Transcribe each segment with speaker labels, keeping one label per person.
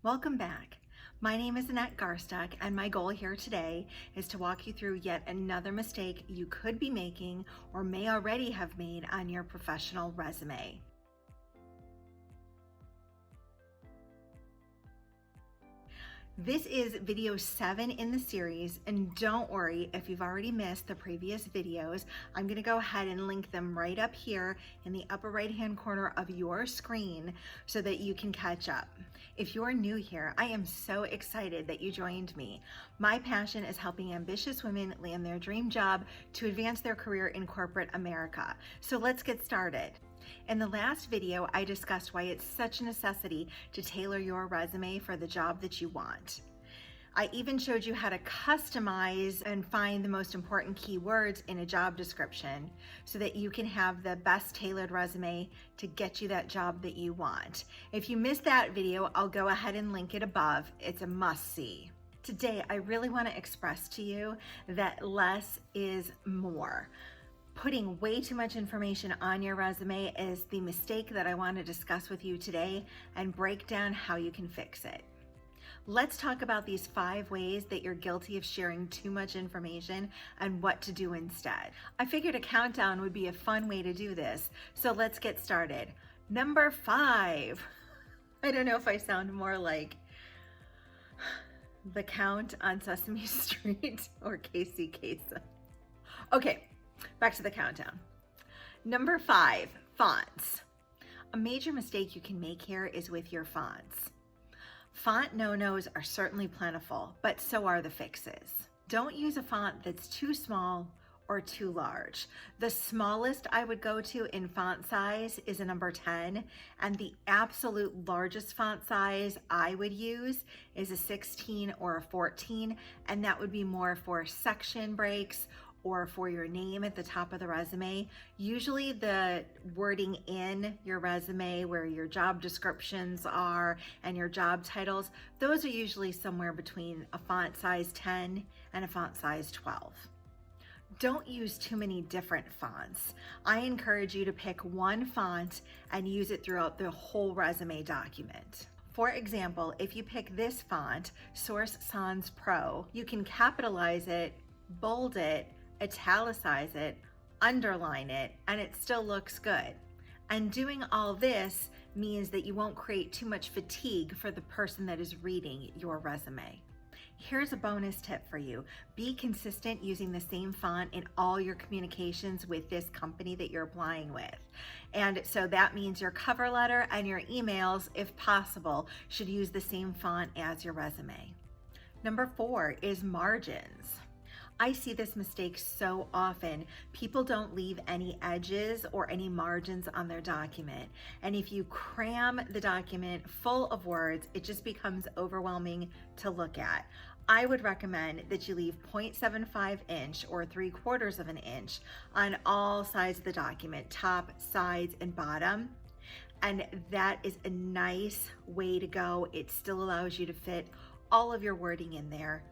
Speaker 1: Welcome back. My name is Annette Garsteck, and my goal here today is to walk you through yet another mistake you could be making or may already have made on your professional resume. This is video 7 in the series, and don't worry if you've already missed the previous videos. I'm going to go ahead and link them right up here in the upper right hand corner of your screen so that you can catch up. If you're new here, I am so excited that you joined me. My passion is helping ambitious women land their dream job to advance their career in corporate America. So let's get started. In the last video, I discussed why it's such a necessity to tailor your resume for the job that you want. I even showed you how to customize and find the most important keywords in a job description so that you can have the best tailored resume to get you that job that you want. If you missed that video, I'll go ahead and link it above. It's a must-see. Today, I really want to express to you that less is more. Putting way too much information on your resume is the mistake that I want to discuss with you today and break down how you can fix it. Let's talk about these 5 ways that you're guilty of sharing too much information and what to do instead. I figured a countdown would be a fun way to do this, so let's get started. Number 5. I don't know if I sound more like the Count on Sesame Street or Casey Kasem. Okay. Back to the countdown. Number 5, fonts. A major mistake you can make here is with your fonts. Font no-nos are certainly plentiful, but so are the fixes. Don't use a font that's too small or too large. The smallest I would go to in font size is a number 10, and the absolute largest font size I would use is a 16 or a 14, and that would be more for section breaks or for your name at the top of the resume. Usually the wording in your resume where your job descriptions are and your job titles, those are usually somewhere between a font size 10 and a font size 12. Don't use too many different fonts. I encourage you to pick one font and use it throughout the whole resume document. For example, if you pick this font, Source Sans Pro, you can capitalize it, bold it, italicize it, underline it, and it still looks good. And doing all this means that you won't create too much fatigue for the person that is reading your resume. Here's a bonus tip for you. Be consistent using the same font in all your communications with this company that you're applying with. And so that means your cover letter and your emails, if possible, should use the same font as your resume. Number 4 is margins. I see this mistake so often. People don't leave any edges or any margins on their document. And if you cram the document full of words, it just becomes overwhelming to look at. I would recommend that you leave 0.75 inch or 3/4 of an inch on all sides of the document, top, sides, and bottom. And that is a nice way to go. It still allows you to fit all of your wording in there,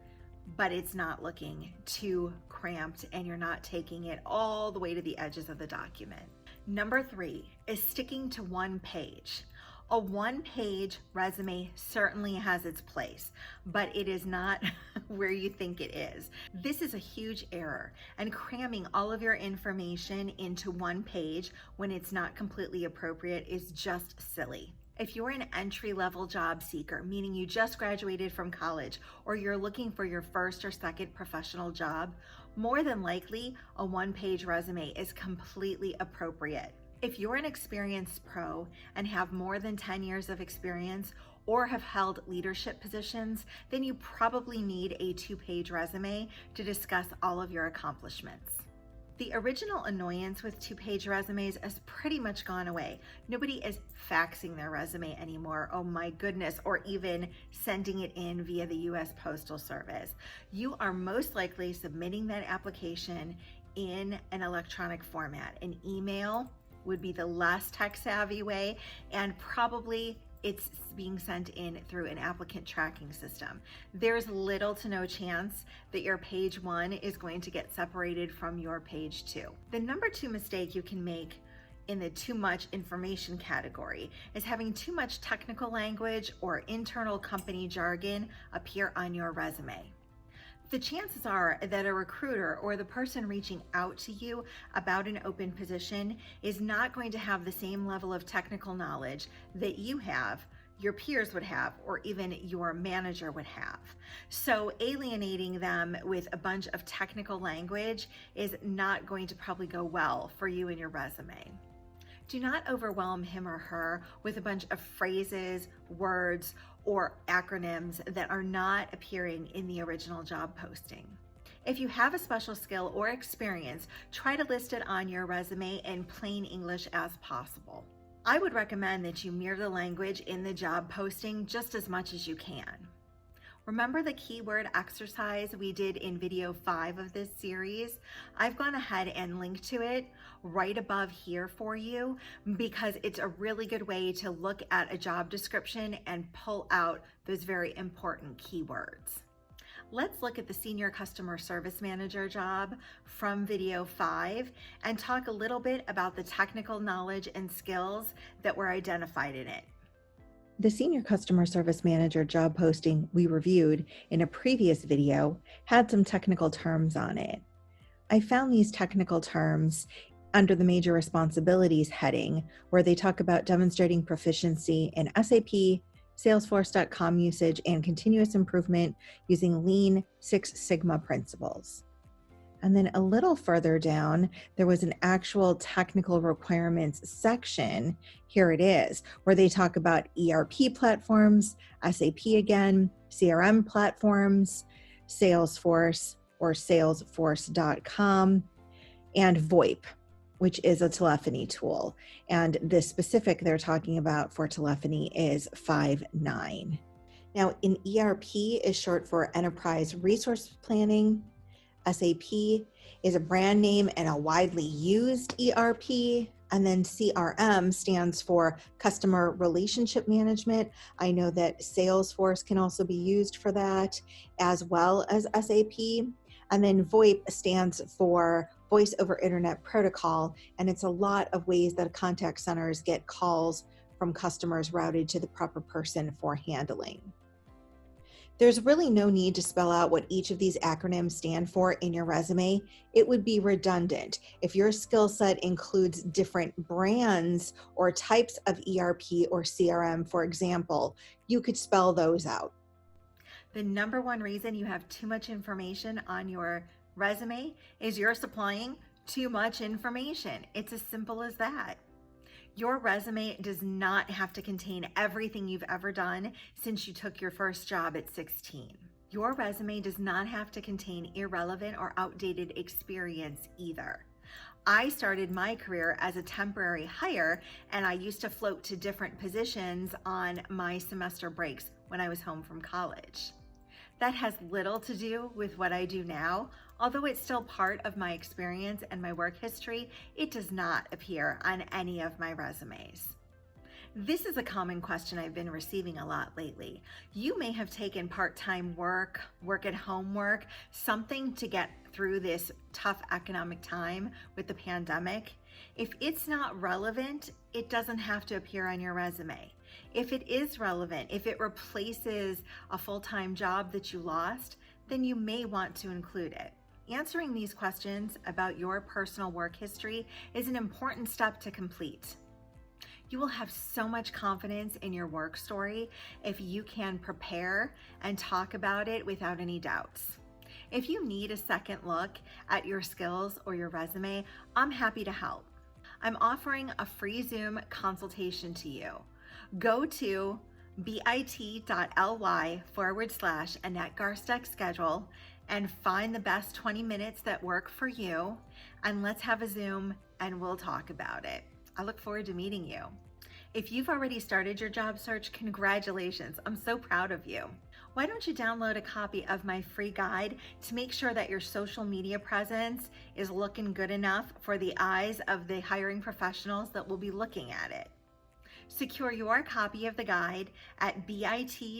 Speaker 1: but it's not looking too cramped and you're not taking it all the way to the edges of the document. Number 3 is sticking to one page. A one-page resume certainly has its place, but it is not where you think it is. This is a huge error, and cramming all of your information into one page when it's not completely appropriate is just silly. If you're an entry-level job seeker, meaning you just graduated from college or you're looking for your first or second professional job, more than likely a one-page resume is completely appropriate. If you're an experienced pro and have more than 10 years of experience or have held leadership positions, then you probably need a 2-page resume to discuss all of your accomplishments. The original annoyance with 2-page resumes has pretty much gone away. Nobody is faxing their resume anymore, oh my goodness, or even sending it in via the US Postal Service. You are most likely submitting that application in an electronic format. An email would be the less tech-savvy way, and probably it's being sent in through an applicant tracking system. There's little to no chance that your page 1 is going to get separated from your page 2. The number 2 mistake you can make in the too much information category, is having too much technical language or internal company jargon appear on your resume. The chances are that a recruiter or the person reaching out to you about an open position is not going to have the same level of technical knowledge that you have, your peers would have, or even your manager would have. So alienating them with a bunch of technical language is not going to probably go well for you in your resume. Do not overwhelm him or her with a bunch of phrases, words, or acronyms that are not appearing in the original job posting. If you have a special skill or experience, try to list it on your resume in plain English as possible. I would recommend that you mirror the language in the job posting just as much as you can. Remember the keyword exercise we did in video 5 of this series? I've gone ahead and linked to it right above here for you because it's a really good way to look at a job description and pull out those very important keywords. Let's look at the Senior Customer Service Manager job from video 5 and talk a little bit about the technical knowledge and skills that were identified in it.
Speaker 2: The Senior Customer Service Manager job posting we reviewed in a previous video had some technical terms on it. I found these technical terms under the Major Responsibilities heading, where they talk about demonstrating proficiency in SAP, Salesforce.com usage, and continuous improvement using Lean Six Sigma principles. And then a little further down, there was an actual technical requirements section. Here it is, where they talk about ERP platforms, SAP again, CRM platforms, Salesforce or Salesforce.com, and VoIP, which is a telephony tool. And the specific they're talking about for telephony is 5.9. Now, an ERP is short for Enterprise Resource Planning. SAP is a brand name and a widely used ERP. And then CRM stands for Customer Relationship Management. I know that Salesforce can also be used for that, as well as SAP. And then VoIP stands for Voice over Internet Protocol. And it's a lot of ways that contact centers get calls from customers routed to the proper person for handling. There's really no need to spell out what each of these acronyms stand for in your resume. It would be redundant. If your skill set includes different brands or types of ERP or CRM, for example, you could spell those out.
Speaker 1: The number one reason you have too much information on your resume is you're supplying too much information. It's as simple as that. Your resume does not have to contain everything you've ever done since you took your first job at 16. Your resume does not have to contain irrelevant or outdated experience either. I started my career as a temporary hire, and I used to float to different positions on my semester breaks when I was home from college. That has little to do with what I do now. Although it's still part of my experience and my work history, it does not appear on any of my resumes. This is a common question I've been receiving a lot lately. You may have taken part-time work at home work, something to get through this tough economic time with the pandemic. If it's not relevant, it doesn't have to appear on your resume. If it is relevant, if it replaces a full-time job that you lost, then you may want to include it. Answering these questions about your personal work history is an important step to complete. You will have so much confidence in your work story if you can prepare and talk about it without any doubts. If you need a second look at your skills or your resume, I'm happy to help. I'm offering a free Zoom consultation to you. Go to bit.ly/Annette Garsteck schedule and find the best 20 minutes that work for you, and let's have a Zoom and we'll talk about it. I look forward to meeting you. If you've already started your job search, congratulations. I'm so proud of you. Why don't you download a copy of my free guide to make sure that your social media presence is looking good enough for the eyes of the hiring professionals that will be looking at it. Secure your copy of the guide at bit.ly/Annette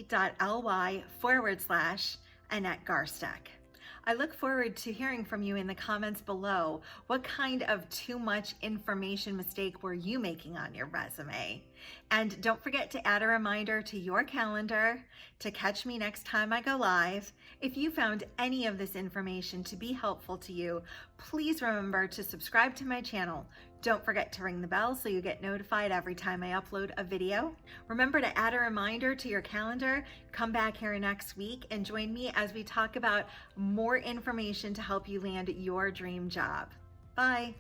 Speaker 1: Garsteck. I look forward to hearing from you in the comments below. What kind of too much information mistake were you making on your resume? And don't forget to add a reminder to your calendar to catch me next time I go live. If you found any of this information to be helpful to you, please remember to subscribe to my channel. Don't forget to ring the bell so you get notified every time I upload a video. Remember to add a reminder to your calendar. Come back here next week and join me as we talk about more information to help you land your dream job. Bye.